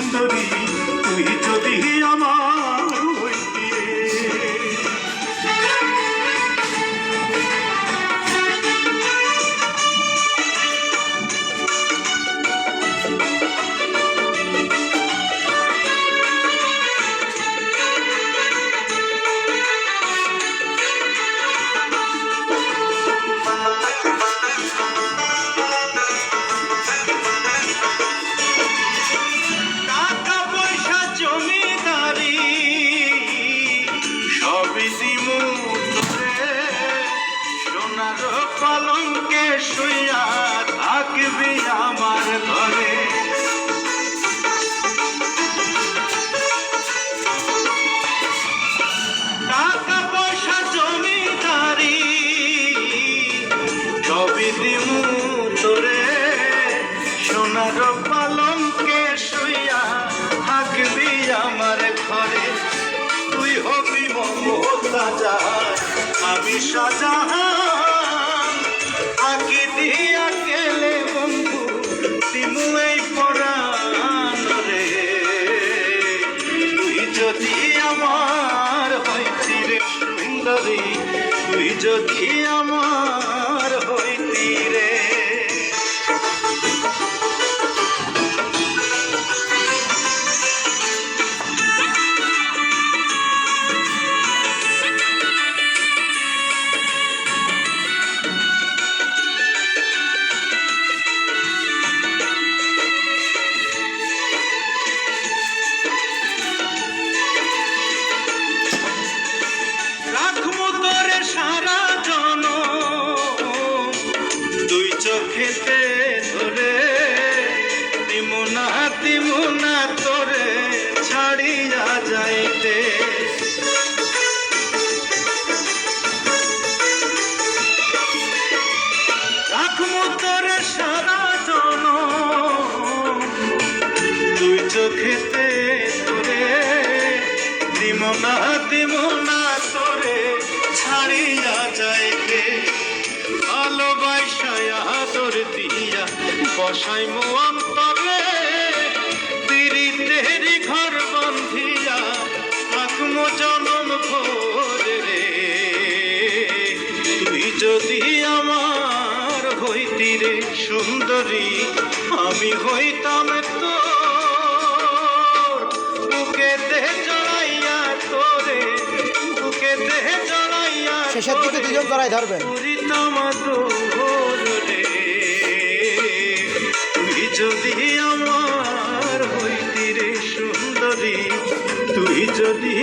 সুন্দরী তুই যদি আমার হইতি পালঙ্কে শুইয়া থাকবি আমার ঘরে টাকা পয়সা জমিদারি সবই দিমু তোরে সোনার পালঙ্কে শুইয়া থাকবি আমার ঘরে তুই হবি মমতাজা আমি শাহজাহান আঁকি দিয়া গেলে বন্ধু দিমু এই পরাণ রে তুই যদি আমার হইতি রে সুন্দরী তুই যদি আমার হইতি রে সারা জন দুই চোখেতে ধরে দিমুনা তোরে ছাড়িয়া যাইতে রাখমু তোরে সারা জন দুই চোখেতে ধরে দিমুনা তোরে ছাড়িয়া যাইতে ভালোবাসায় আদর দিয়া বসাইমু অন্তরে পিরিতেরি ঘর বন্ধিয়া থাকমু জনম ভরে রে তুই যদি আমার হইতি রে সুন্দরী আমি হইতাম তোর বুকেতে জড়াইয়া তোরে বুকেতে জড়াইয়া শেষের দিকে দুজন জড়াই ধরবেন তুই যদি আমার হইতি রে সুন্দরী তুই যদি